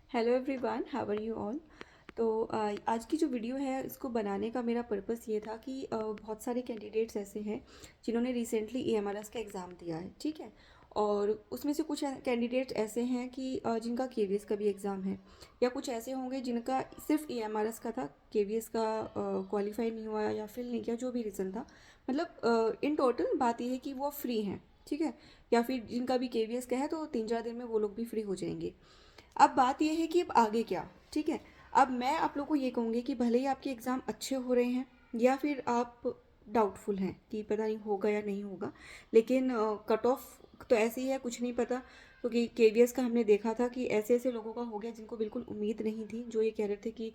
Hello everyone, how are you all. तो आज की जो वीडियो है इसको बनाने का मेरा पर्पस ये था कि बहुत सारे कैंडिडेट्स ऐसे हैं जिन्होंने रिसेंटली ईएमआरएस का एग्ज़ाम दिया है, ठीक है। और उसमें से कुछ कैंडिडेट्स ऐसे हैं कि जिनका केवीएस का भी एग्ज़ाम है, या कुछ ऐसे होंगे जिनका सिर्फ ईएमआरएस का था, केवीएस का क्वालिफाई नहीं हुआ या फिल नहीं किया, जो भी रीज़न था। मतलब इन टोटल बात ये है कि वो फ्री हैं, ठीक है। या फिर जिनका भी केवीएस का है तो 3-4 दिन में वो लोग भी फ्री हो जाएंगे। अब बात यह है कि अब आगे क्या, ठीक है। अब मैं आप लोग को ये कहूँगी कि भले ही आपके एग्ज़ाम अच्छे हो रहे हैं या फिर आप डाउटफुल हैं कि पता नहीं होगा या नहीं होगा, लेकिन कट ऑफ तो ऐसे ही है, कुछ नहीं पता। क्योंकि केवीएस का हमने देखा था कि ऐसे ऐसे लोगों का हो गया जिनको बिल्कुल उम्मीद नहीं थी, जो ये कह रहे थे कि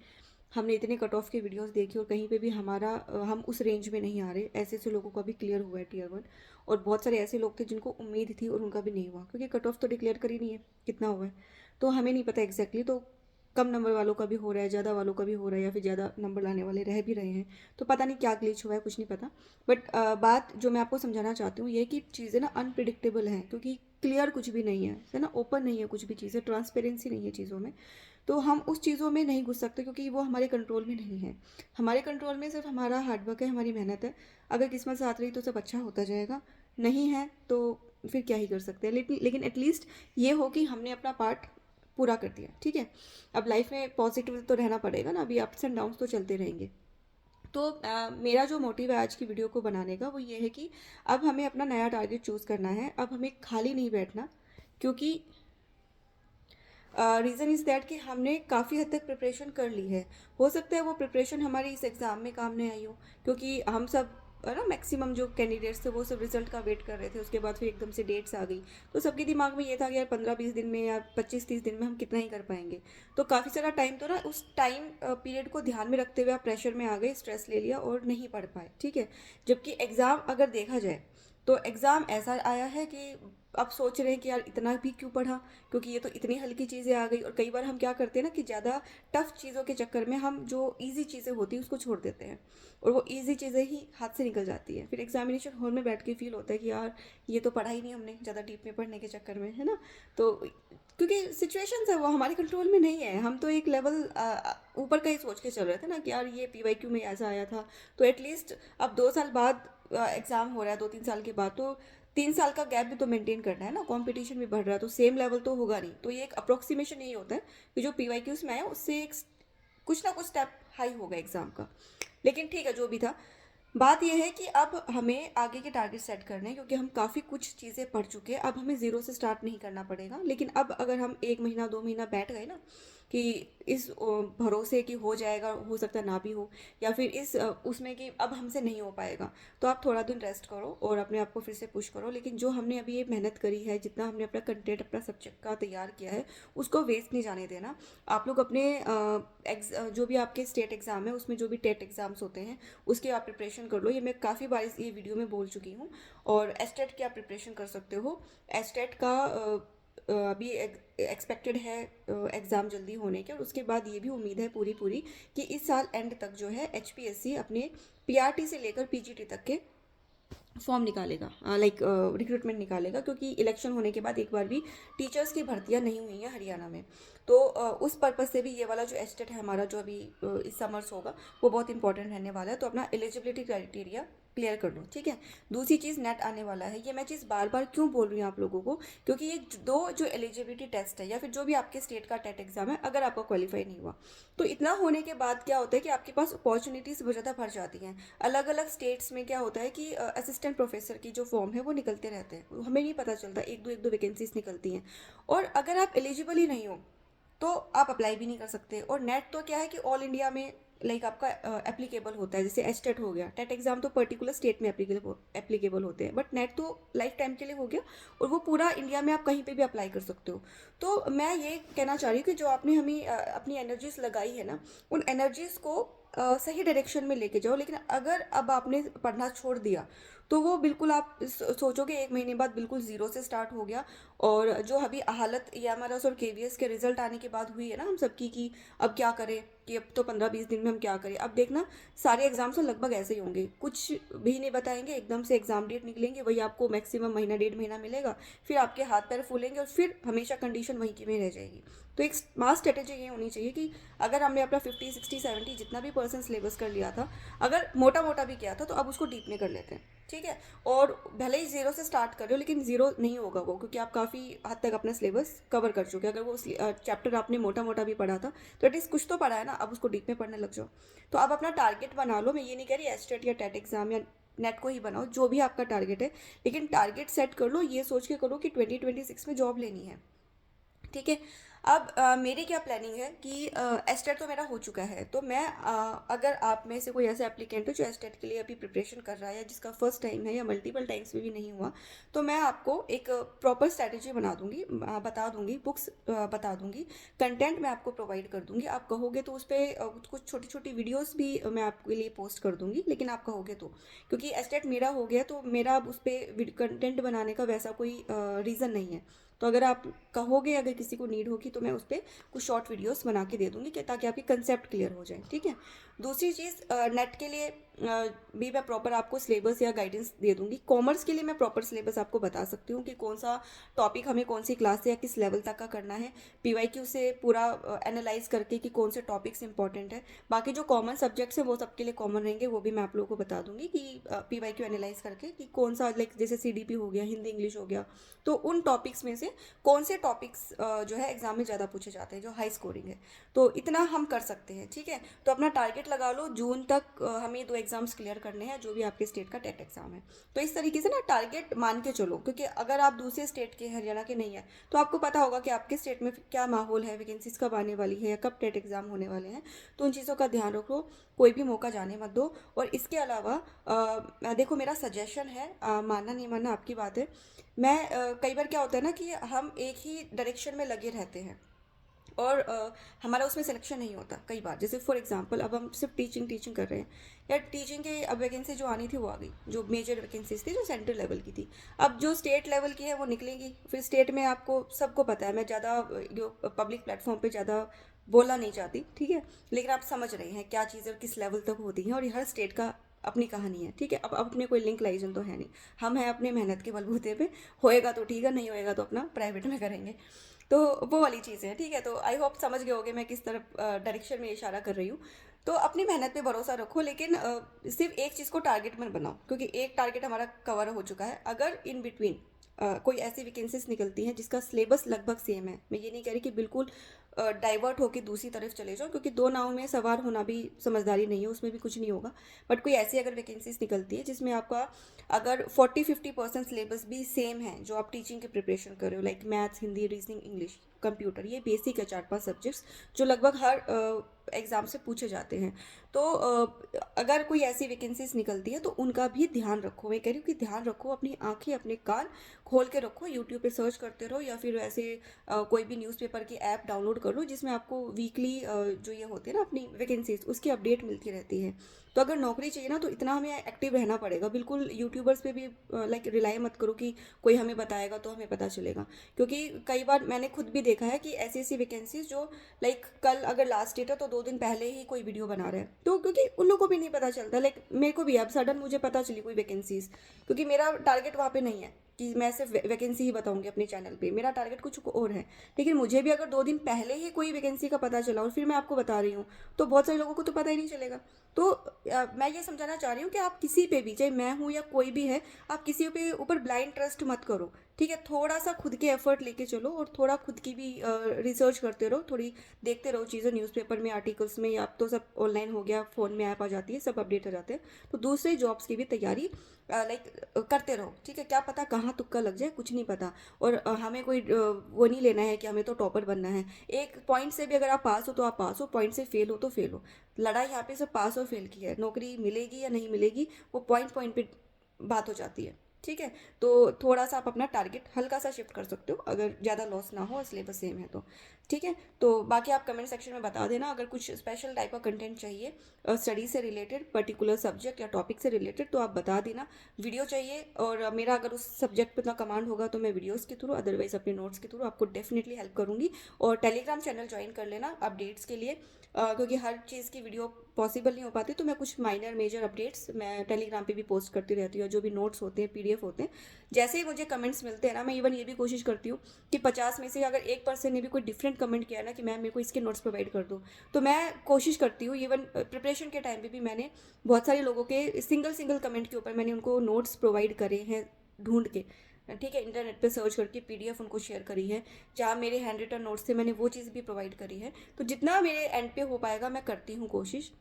हमने इतने कट ऑफ के वीडियोस देखे और कहीं पे भी हमारा हम उस रेंज में नहीं आ रहे। ऐसे ऐसे लोगों का भी क्लियर हुआ है टीयर 1। और बहुत सारे ऐसे लोग थे जिनको उम्मीद थी और उनका भी नहीं हुआ, क्योंकि कट ऑफ तो डिक्लेयर कर ही नहीं है कितना हुआ है। तो हमें नहीं पता एग्जैक्टली, तो कम नंबर वालों का भी हो रहा है, ज़्यादा वालों का भी हो रहा है, या फिर ज़्यादा नंबर लाने वाले रह भी रहे हैं। तो पता नहीं क्या ग्लिच हुआ है, कुछ नहीं पता। बट बात जो मैं आपको समझाना चाहती हूँ ये कि चीज़ें ना अनप्रिडिक्टेबल हैं, क्योंकि क्लियर कुछ भी नहीं है ना, ओपन नहीं है कुछ भी चीज़ें, ट्रांसपेरेंसी नहीं है चीज़ों में। तो हम उस चीज़ों में नहीं घुस सकते क्योंकि वो हमारे कंट्रोल में नहीं है। हमारे कंट्रोल में सिर्फ हमारा हार्डवर्क है, हमारी मेहनत है। अगर किस्मत साथ रही तो सब अच्छा होता जाएगा, नहीं है तो फिर क्या ही कर सकते हैं। लेकिन एटलीस्ट ये हो कि हमने अपना पार्ट पूरा कर दिया, ठीक है। अब लाइफ में पॉजिटिव तो रहना पड़ेगा ना, अभी अप्स एंड डाउन्स तो चलते रहेंगे। तो मेरा जो मोटिव है आज की वीडियो को बनाने का वो ये है कि अब हमें अपना नया टारगेट चूज़ करना है। अब हमें खाली नहीं बैठना, क्योंकि रीज़न इज़ दैट कि हमने काफ़ी हद तक प्रिपरेशन कर ली है। हो सकता है वो प्रिपरेशन हमारी इस एग्ज़ाम में काम नहीं आई हो, क्योंकि हम सब ना मैक्सिमम जो कैंडिडेट्स थे वो सब रिजल्ट का वेट कर रहे थे। उसके बाद फिर एकदम से डेट्स आ गई, तो सबके दिमाग में ये था कि यार 15-20 दिन में या 25-30 दिन में हम कितना ही कर पाएंगे। तो काफ़ी सारा टाइम तो ना उस टाइम पीरियड को ध्यान में रखते हुए आप प्रेशर में आ गए, स्ट्रेस ले लिया और नहीं पढ़ पाए, ठीक है। जबकि एग्ज़ाम अगर देखा जाए तो एग्ज़ाम ऐसा आया है कि अब सोच रहे हैं कि यार इतना भी क्यों पढ़ा, क्योंकि ये तो इतनी हल्की चीज़ें आ गई। और कई बार हम क्या करते हैं ना कि ज़्यादा टफ चीज़ों के चक्कर में हम जो इजी चीज़ें होती हैं उसको छोड़ देते हैं, और वो इजी चीज़ें ही हाथ से निकल जाती है। फिर एग्जामिनेशन हॉल में बैठ के फील होता है कि यार ये तो पढ़ा ही नहीं हमने, ज़्यादा डीप में पढ़ने के चक्कर में, है ना। तो क्योंकि सिचुएशंस है वो हमारे कंट्रोल में नहीं है। हम तो एक लेवल ऊपर का ही सोच के चल रहे थे ना कि यार ये पीवाईक्यू में ऐसा आया था, तो एटलीस्ट अब 2 साल बाद एग्ज़ाम हो रहा है, 2-3 साल के बाद, तो 3 साल का गैप भी तो मेंटेन करना है ना, कंपटीशन भी बढ़ रहा है, तो सेम लेवल तो होगा नहीं। तो ये एक अप्रोक्सीमेशन यही होता है कि जो पीवाईक्यूज में आया उससे एक कुछ ना कुछ स्टेप हाई होगा एग्जाम का। लेकिन ठीक है, जो भी था, बात यह है कि अब हमें आगे के टारगेट सेट करने हैं, क्योंकि हम काफ़ी कुछ चीज़ें पढ़ चुके हैं। अब हमें ज़ीरो से स्टार्ट नहीं करना पड़ेगा। लेकिन अब अगर हम 1 महीना 2 महीना बैठ गए ना कि इस भरोसे कि हो जाएगा, हो सकता है ना भी हो, या फिर इस उसमें कि अब हमसे नहीं हो पाएगा, तो आप थोड़ा दिन रेस्ट करो और अपने आप को फिर से पुश करो। लेकिन जो हमने अभी ये मेहनत करी है, जितना हमने अपना कंटेंट अपना सब्जेक्ट का तैयार किया है, उसको वेस्ट नहीं जाने देना। आप लोग अपने जो भी आपके स्टेट एग्ज़ाम है उसमें जो भी टेट एग्ज़ाम्स होते हैं उसकी आप प्रिपरेशन कर लो। ये मैं काफ़ी बार ये वीडियो में बोल चुकी हूँ। और एस्टेट की आप प्रिपरेशन कर सकते हो। एस्टेट का अभी एक्सपेक्टेड है एग्ज़ाम जल्दी होने के, और उसके बाद ये भी उम्मीद है पूरी पूरी कि इस साल एंड तक जो है एचपीएससी अपने पीआरटी से लेकर पीजीटी तक के फॉर्म निकालेगा, लाइक रिक्रूटमेंट निकालेगा, क्योंकि इलेक्शन होने के बाद एक बार भी टीचर्स की भर्तियां नहीं हुई हैं हरियाणा में। तो उस पर्पज़ से भी ये वाला जो एस्टेट है हमारा, जो अभी इस समर्स होगा, वो बहुत इंपॉर्टेंट रहने वाला है। तो अपना एलिजिबिलिटी क्राइटेरिया क्लियर कर लो, ठीक है। दूसरी चीज़, नेट आने वाला है। ये मैं चीज़ बार बार क्यों बोल रही हूँ आप लोगों को, क्योंकि ये दो जो एलिजिबिलिटी टेस्ट है या फिर जो भी आपके स्टेट का टेट एग्जाम है, अगर आपका क्वालिफाई नहीं हुआ तो इतना होने के बाद क्या होता है कि आपके पास अपॉर्चुनिटीज़ बहुत ज़्यादा बढ़ जाती हैं। अलग अलग स्टेट्स में क्या होता है कि असिस्टेंट प्रोफेसर की जो फॉर्म है वो निकलते रहते हैं, हमें नहीं पता चलता, एक दो वैकेंसीज निकलती हैं। और अगर आप एलिजिबल ही नहीं हो तो आप अप्लाई भी नहीं कर सकते। और नेट तो क्या है कि ऑल इंडिया में लाइक आपका एप्लीकेबल होता है। जैसे एस्टेट हो गया, टेट एग्जाम तो पर्टिकुलर स्टेट में एप्लीकेबल होते हैं, बट नेट तो लाइफ टाइम के लिए हो गया, और वो पूरा इंडिया में आप कहीं पे भी अप्लाई कर सकते हो। तो मैं ये कहना चाह रही हूँ कि जो आपने हमें अपनी एनर्जीज लगाई है ना, उन एनर्जीज को सही डायरेक्शन में लेके जाओ। लेकिन अगर अब आपने पढ़ना छोड़ दिया तो वो बिल्कुल आप सोचोगे 1 महीने बाद बिल्कुल ज़ीरो से स्टार्ट हो गया। और जो अभी हालत एमआरएस और केवीएस के रिजल्ट आने के बाद हुई है ना हम सबकी, कि अब क्या करें, कि अब तो 15-20 दिन में हम क्या करें। अब देखना सारे एग्जाम्स तो लगभग ऐसे ही होंगे, कुछ भी नहीं बताएंगे, एकदम से एग्जाम डेट निकलेंगे, वही आपको मैक्सिमम महीना 1.5 महीना मिलेगा, फिर आपके हाथ पैर फूलेंगे और फिर हमेशा कंडीशन वहीं की वहीं रह जाएगी। तो एक स्मार्ट स्ट्रेटेजी ये होनी चाहिए कि अगर हमने अपना 50 60 70 जितना भी परसेंट सिलेबस कर लिया था, अगर मोटा मोटा भी किया था तो अब उसको डीप में कर लेते हैं, ठीक है। और भले ही ज़ीरो से स्टार्ट कर रहे हो लेकिन ज़ीरो नहीं होगा वो, क्योंकि आप काफ़ी हद तक अपना सिलेबस कवर कर चुके हैं। अगर वो चैप्टर आपने मोटा मोटा भी पढ़ा था तो एटलीस्ट कुछ तो पढ़ा है ना, अब उसको डीप में पढ़ने लग जाओ। तो आप अपना टारगेट बना लो। मैं ये नहीं कह रही एस्टेट या टेट एग्जाम या नेट को ही बनाओ, जो भी आपका टारगेट है, लेकिन टारगेट सेट कर लो, ये सोच के करो कि 2026 में जॉब लेनी है, ठीक है। अब मेरी क्या प्लानिंग है कि एस्टेट तो मेरा हो चुका है, तो मैं अगर आप में से कोई ऐसा एप्लीकेंट है जो एस्टेट के लिए अभी प्रिपरेशन कर रहा है या जिसका फर्स्ट टाइम है या मल्टीपल टाइम्स में भी नहीं हुआ, तो मैं आपको एक प्रॉपर स्ट्रैटेजी बना दूंगी, बता दूंगी, बुक्स बता दूंगी, कंटेंट मैं आपको प्रोवाइड कर दूंगी। आप कहोगे तो उस पर कुछ छोटी छोटी वीडियोस भी मैं आपके लिए पोस्ट कर दूंगी, लेकिन आप कहोगे तो, क्योंकि एस्टेट मेरा हो गया तो मेरा अब उस पर कंटेंट बनाने का वैसा कोई रीज़न नहीं है। तो अगर आप कहोगे, अगर किसी को नीड होगी, तो मैं उस पर कुछ शॉर्ट वीडियोस बना के दे दूँगी कि ताकि आपकी कंसेप्ट क्लियर हो जाए, ठीक है। दूसरी चीज़, नेट के लिए भी मैं प्रॉपर आपको सिलेबस या गाइडेंस दे दूँगी। कॉमर्स के लिए मैं प्रॉपर सिलेबस आपको बता सकती हूँ कि कौन सा टॉपिक हमें कौन सी क्लास से या किस लेवल तक का करना है, पीवाईक्यू से पूरा एनालाइज करके कि कौन से टॉपिक्स इंपॉर्टेंट है। बाकी जो कॉमन सब्जेक्ट्स हैं वो सबके लिए कॉमन रहेंगे, वो भी मैं आप लोगों को बता दूंगी कि पीवाईक्यू एनालाइज करके कि कौन सा, लाइक जैसे सीडीपी हो गया, हिंदी इंग्लिश हो गया, तो उन टॉपिक्स में से कौन से टॉपिक्स जो है एग्जाम में ज़्यादा पूछे जाते हैं, जो हाई स्कोरिंग है। तो इतना हम कर सकते हैं, ठीक है। तो अपना टारगेट लगा लो, जून तक हमें 2 एग्जाम्स क्लियर करने हैं, जो भी आपके स्टेट का टेट एग्जाम है। तो इस तरीके से ना टारगेट मान के चलो, क्योंकि अगर आप दूसरे स्टेट के, हरियाणा के नहीं है, तो आपको पता होगा कि आपके स्टेट में क्या माहौल है, वैकेंसीज कब आने वाली है या कब टेट एग्जाम होने वाले हैं। तो उन चीज़ों का ध्यान रखो, कोई भी मौका जाने मत दो। और इसके अलावा देखो, मेरा सजेशन है, मानना नहीं मानना आपकी बात है। मैं कई बार क्या होता है ना कि हम एक ही डायरेक्शन में लगे रहते हैं और हमारा उसमें सिलेक्शन नहीं होता कई बार। जैसे फॉर एग्जांपल, अब हम सिर्फ टीचिंग टीचिंग कर रहे हैं, या टीचिंग के अब वैकेंसी जो आनी थी वो आ गई, जो मेजर वैकेंसीज थी जो सेंट्रल लेवल की थी। अब जो स्टेट लेवल की है वो निकलेंगी, फिर स्टेट में आपको सबको पता है, मैं ज़्यादा जो पब्लिक प्लेटफॉर्म पे ज़्यादा बोलना नहीं चाहती, ठीक है, लेकिन आप समझ रहे हैं क्या चीज़ें किस लेवल तक होती हैं, और हर स्टेट का अपनी कहानी है, ठीक है। अब अपने कोई लिंक लाइजन तो है नहीं, हम हैं अपने मेहनत के बलबूते पे, होएगा तो ठीक है, नहीं होएगा तो अपना प्राइवेट में करेंगे। तो वो वाली चीज़ें हैं, ठीक है। तो आई होप समझ गए होगे मैं किस तरफ डायरेक्शन में इशारा कर रही हूँ। तो अपनी मेहनत पे भरोसा रखो, लेकिन सिर्फ एक चीज़ को टारगेट मत बनाओ, क्योंकि एक टारगेट हमारा कवर हो चुका है। अगर इन बिटवीन कोई ऐसी वैकेंसीज निकलती हैं जिसका सिलेबस लगभग सेम है, मैं ये नहीं कह रही कि बिल्कुल डाइवर्ट होकर दूसरी तरफ चले जाओ, क्योंकि दो नाव में सवार होना भी समझदारी नहीं है, उसमें भी कुछ नहीं होगा। बट कोई ऐसी अगर वैकेंसीज निकलती है जिसमें आपका अगर 40-50% सिलेबस भी सेम है, जो आप टीचिंग की प्रिपरेशन कर रहे हो, like maths, Hindi, reasoning, English, computer, ये बेसिक है 4-5 सब्जेक्ट्स जो लगभग हर एग्ज़ाम से पूछे जाते हैं। तो अगर कोई ऐसी वैकेंसीज निकलती है तो उनका भी ध्यान रखो। मैं कह रही हूँ कि ध्यान रखो, अपनी आंखें अपने कान खोल के रखो, यूट्यूब पे सर्च करते रहो, या फिर ऐसे कोई भी न्यूज़पेपर की ऐप डाउनलोड कर लो जिसमें आपको वीकली जो ये होती है ना अपनी वैकेंसीज, उसकी अपडेट मिलती रहती है। तो अगर नौकरी चाहिए ना तो इतना हमें एक्टिव रहना पड़ेगा। बिल्कुल यूट्यूबर्स पे भी लाइक रिलाई मत करो कि कोई हमें बताएगा तो हमें पता चलेगा, क्योंकि कई बार मैंने खुद भी देखा है कि ऐसी ऐसी वैकेंसीज जो लाइक कल अगर लास्ट डेट है तो 2 दिन पहले ही कोई वीडियो बना रहा है, तो क्योंकि उन लोगों को भी नहीं पता चलता। लाइक मेरे को भी अब सडन मुझे पता चली कोई वैकेंसीज, क्योंकि मेरा टारगेट वहाँ पे नहीं है कि मैं सिर्फ वैकेंसी ही बताऊंगी अपने चैनल पे, मेरा टारगेट कुछ और है। लेकिन मुझे भी अगर 2 दिन पहले ही कोई वैकेंसी का पता चला और फिर मैं आपको बता रही हूँ, तो बहुत सारे लोगों को तो पता ही नहीं चलेगा। तो मैं ये समझाना चाह रही हूँ कि आप किसी पे भी, चाहे मैं हूँ या कोई भी है, आप किसी पे ऊपर ब्लाइंड ट्रस्ट मत करो, ठीक है। थोड़ा सा खुद के एफर्ट लेके चलो और थोड़ा खुद की भी रिसर्च करते रहो, थोड़ी देखते रहो चीज़ें, न्यूज़पेपर में, आर्टिकल्स में, या अब तो सब ऑनलाइन हो गया, फ़ोन में ऐप आ जाती है, सब अपडेट हो जाते हैं। तो दूसरे जॉब्स की भी तैयारी लाइक करते रहो, ठीक है। क्या पता कहाँ तुक्का लग जाए, कुछ नहीं पता। और हमें कोई वो नहीं लेना है कि हमें तो टॉपर बनना है। एक पॉइंट से भी अगर आप पास हो तो आप पास हो, पॉइंट से फेल हो तो फेल हो। लड़ाई यहाँ पे सिर्फ पास और फेल की है, नौकरी मिलेगी या नहीं मिलेगी वो पॉइंट पॉइंट पे बात हो जाती है, ठीक है। तो थोड़ा सा आप अपना टारगेट हल्का सा शिफ्ट कर सकते हो, अगर ज़्यादा लॉस ना हो और सिलेबस सेम है तो, ठीक है। तो बाकी आप कमेंट सेक्शन में बता देना अगर कुछ स्पेशल टाइप का कंटेंट चाहिए स्टडी से रिलेटेड, पर्टिकुलर सब्जेक्ट या टॉपिक से रिलेटेड, तो आप बता देना। वीडियो चाहिए और मेरा अगर उस सब्जेक्ट पर इतना कमांड होगा तो मैं वीडियोज़ के थ्रू, अदरवाइज अपने नोट्स के थ्रू आपको डेफिनेटली हेल्प करूँगी। और टेलीग्राम चैनल ज्वाइन कर लेना अपडेट्स के लिए, क्योंकि हर चीज़ की वीडियो पॉसिबल नहीं हो पाती तो मैं कुछ माइनर मेजर अपडेट्स मैं टेलीग्राम पे भी पोस्ट करती रहती हूँ। जो भी नोट्स होते हैं, पीडीएफ होते हैं, जैसे ही मुझे कमेंट्स मिलते हैं ना, मैं इवन ये भी कोशिश करती हूँ कि 50 में से अगर 1% ने भी कोई डिफरेंट कमेंट किया ना कि मैम मेरे को इसके नोट्स प्रोवाइड कर दो, तो मैं कोशिश करती हूँ। इवन प्रिपरेशन के टाइम पे भी मैंने बहुत सारे लोगों के सिंगल सिंगल कमेंट के ऊपर मैंने उनको नोट्स प्रोवाइड करे हैं ढूंढ के, ठीक है, इंटरनेट पे सर्च करके पीडीएफ उनको शेयर करी है। जहाँ मेरे हैंड रिटन नोट्स थे मैंने वो चीज़ भी प्रोवाइड करी है। तो जितना मेरे एंड पे हो पाएगा मैं करती हूँ कोशिश।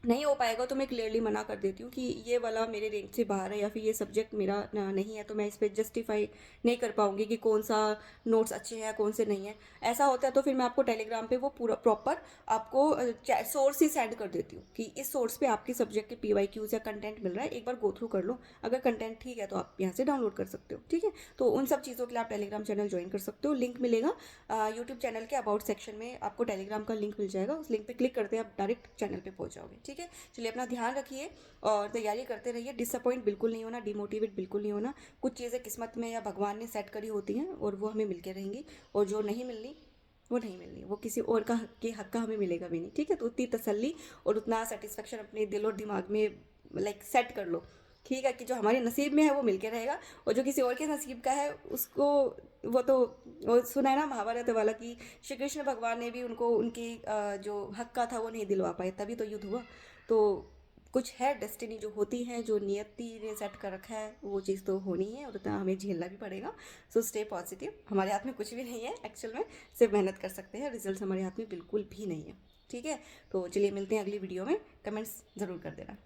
नहीं हो पाएगा तो मैं क्लियरली मना कर देती हूँ कि ये वाला मेरे रेंज से बाहर है या फिर ये सब्जेक्ट मेरा नहीं है, तो मैं इस पर जस्टिफाई नहीं कर पाऊँगी कि कौन सा नोट्स अच्छे हैं कौन से नहीं है। ऐसा होता है तो फिर मैं आपको टेलीग्राम पे वो पूरा प्रॉपर आपको सोर्स ही सेंड कर देती हूँ कि इस सोर्स पे आपके सब्जेक्ट के पीवाईक्यूज या कंटेंट मिल रहा है, एक बार गो थ्रू कर लो। अगर कंटेंट ठीक है तो आप यहाँ से डाउनलोड कर सकते हो, ठीक है। तो उन सब चीज़ों के लिए आप टेलीग्राम चैनल ज्वाइन कर सकते हो। लिंक मिलेगा यूट्यूब चैनल के अबाउट सेक्शन में, आपको टेलीग्राम का लिंक मिल जाएगा। उस लिंक पे क्लिक करते हैं आप डायरेक्ट चैनल पे पहुंच जाओगे, ठीक है। चलिए अपना ध्यान रखिए और तैयारी करते रहिए। डिसअपॉइंट बिल्कुल नहीं होना, डिमोटिवेट बिल्कुल नहीं होना। कुछ चीज़ें किस्मत में या भगवान ने सेट करी होती हैं और वो हमें मिलके रहेंगी, और जो नहीं मिलनी वो नहीं मिलनी, वो किसी और का के हक का हमें मिलेगा भी नहीं, ठीक है। तो उतनी तसल्ली और उतना सेटिस्फेक्शन अपने दिल और दिमाग में लाइक सेट कर लो, ठीक है, कि जो हमारे नसीब में है वो मिलके रहेगा, और जो किसी और के नसीब का है उसको, वो तो वो सुना है ना महाभारत वाला कि श्री कृष्ण भगवान ने भी उनको उनकी जो हक का था वो नहीं दिलवा पाए, तभी तो युद्ध हुआ। तो कुछ है डेस्टिनी जो होती है, जो नियति ने सेट कर रखा है, वो चीज़ तो होनी है और उतना हमें झेलना भी पड़ेगा। So stay positive. हमारे हाथ में कुछ भी नहीं है एक्चुअल में, सिर्फ मेहनत कर सकते हैं, रिजल्ट हमारे हाथ में बिल्कुल भी नहीं है, ठीक है। तो चलिए मिलते हैं अगली वीडियो में, कमेंट्स ज़रूर कर देना।